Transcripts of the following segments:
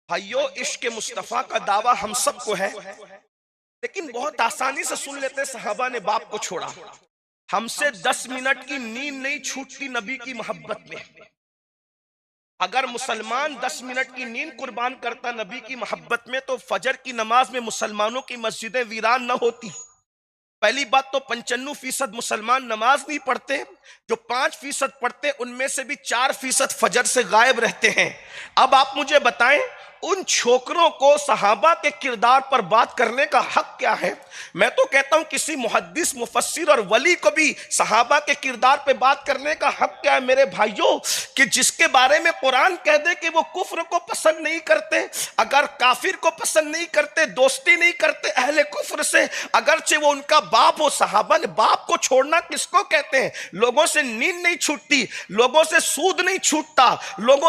भाइयों, इश्क मुस्तफ़ा का दावा हम सबको है, लेकिन बहुत आसानी से सुन लेते हैं। सहाबा ने बाप को छोड़ा। हमसे 10 मिनट की नींद नहीं छूटती नबी की मोहब्बत में। अगर मुसलमान 10 मिनट की नींद कुर्बान करता नबी की मोहब्बत में, तो फजर की नमाज में मुसलमानों की मस्जिदें वीरान न होती। पहली बात तो 95% मुसलमान नमाज नहीं पढ़ते। जो 5% पढ़ते, उनमें से भी 4% फजर से गायब रहते हैं। अब आप मुझे बताएं, उन छोकरों को सहाबा के किरदार पर बात करने का हक क्या है? मैं तो कहता हूं किसी मुहद्दिस, मुफस्सिर और वली को भी सहाबा के किरदार पे बात करने का हक क्या है मेरे भाइयों? कि जिसके बारे में कुरान कह दे कि वो कुफ्र को पसंद नहीं करते, अगर काफिर को पसंद नहीं करते, दोस्ती नहीं करते अहले कुफ्र से, अगरचे वो उनका बाप हो। सहाबा ने बाप को छोड़ना किसको कहते हैं? लोगों से नींद नहीं छूटती, लोगों से सूद नहीं छूटता, लोग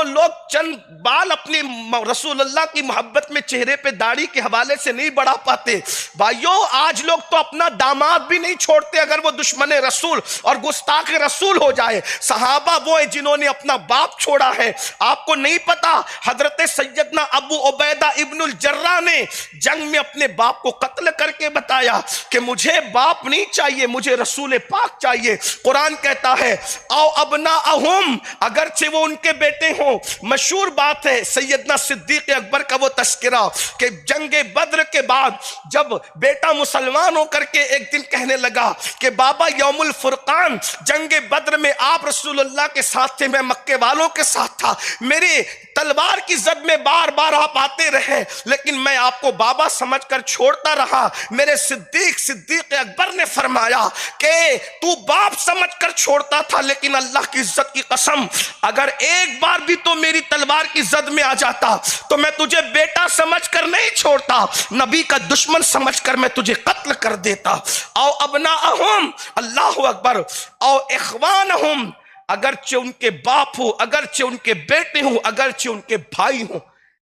चंद बाल अपनी रसूल अल्लाह की मोहब्बत में चेहरे पे दाढ़ी के हवाले से नहीं बढ़ा पाते। भाइयों, आज लोग तो अपना दामाद भी नहीं छोड़ते अगर वो दुश्मन रसूल और गुस्ताख रसूल हो जाए। सहाबा वो है जिन्होंने अपना बाप छोड़ा है। आपको नहीं पता, हजरत सैयदना अबू उबैदा इब्नुल जर्राह ने जंग में अपने बाप को कत्ल करके बताया कि मुझे बाप नहीं चाहिए, मुझे रसूल पाक चाहिए। कुरान कहता है आओ अबना अहुम, अगरचे वो उनके बेटे हों। मशहूर बात है सैयदना सिद्दीक अकबर का वो तस्करा कि जंगे बद्र के बाद जब बेटा मुसलमान होकर के एक दिन कहने लगा कि बाबा यौमुल फुरकान जंगे बद्र में आप रसूलुल्लाह के साथ थे, मैं मक्के वालों के साथ था, मेरे तलवार की जद में बार बार आप आते रहे, लेकिन मैं आपको बाबा समझकर छोड़ता रहा। मेरे सिद्दीक अकबर ने फरमाया कि तू बाप समझकर छोड़ता था, लेकिन अल्लाह की इज्जत की कसम, अगर एक बार भी तो मेरी तलवार की जद में आ जाता तो मैं तुझे बेटा समझकर नहीं छोड़ता, नबी का दुश्मन समझकर मैं तुझे कत्ल कर देता। आओ अबनाअहुम, अल्लाहु अकबर, आओ इख्वानहुम, अगरचे उनके बाप हो, अगरचे उनके बेटे हो, अगरचे उनके भाई हो।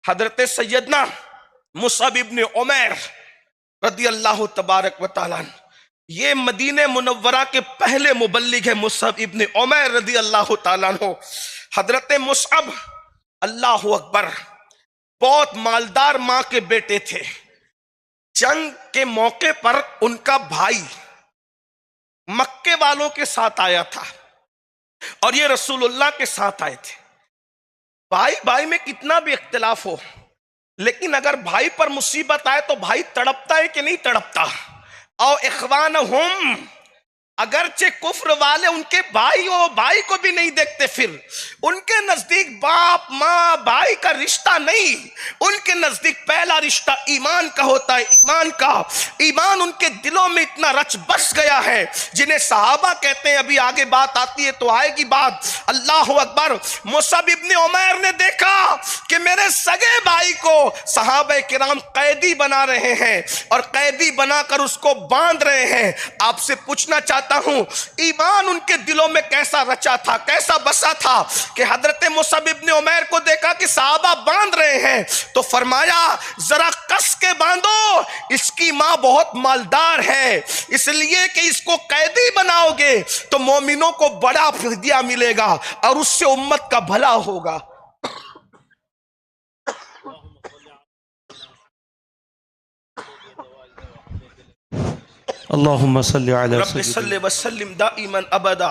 हजरत सैयदना मुसअब इब्न उमैर रदी अल्लाह तबारक व तआला, ये मदीने मुनव्वरा के पहले मुबल्लिग है मुसअब इब्न उमैर रदी अल्लाह तआला हो। हजरत मुसअब, अल्लाहु अकबर, बहुत मालदार मां के बेटे थे। जंग के मौके पर उनका भाई मक्के वालों के साथ आया था और ये रसूलुल्लाह के साथ आए थे। भाई भाई में कितना भी इख्तिलाफ हो, लेकिन अगर भाई पर मुसीबत आए तो भाई तड़पता है कि नहीं तड़पता? और इख्वानहुम, अगरचे कुफ्र वाले उनके भाई हो, भाई को भी नहीं देखते, फिर उनके नजदीक बाप माँ भाई का रिश्ता नहीं, उनके नजदीक पहला रिश्ता ईमान का होता है। ईमान उनके दिलों में इतना रच बस गया है, जिन्हें सहाबा कहते हैं। अभी आगे बात आती है तो आएगी बात। अल्लाह अकबर, मुसअब इब्न उमैर ने देखा कि मेरे सगे भाई को सहाबा किराम कैदी बना रहे हैं और कैदी बनाकर उसको बांध रहे हैं। आपसे पूछना चाहता हूं, ईमान उनके दिलों में कैसा रचा था, कैसा बसा था कि हजरत मुसअब इब्न उमैर को देखा कि सहाबा बांध रहे हैं तो फरमाया जरा कस के बांधो, इसकी मां बहुत मालदार है, इसलिए कि इसको कैदी बनाओगे तो मोमिनों को बड़ा फिदिया मिलेगा और उससे उम्मत का भला होगा। अल्लाहुम्मा सल्लि अला रब्बि सल्लि व सल्लिम दाइमन अबदा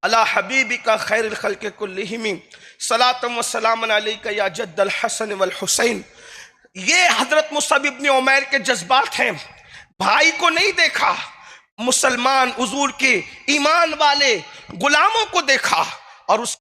अला हबीबिका खैरुल खल्क़ि कुल्लिहिम सलातम व सलामन अलैका या जद्दल हसन वल हुसैन। ये हजरत मुसअब इब्न उमैर के जज्बात हैं। भाई को नहीं देखा, मुसलमान हुजूर के ईमान वाले गुलामों को देखा और उस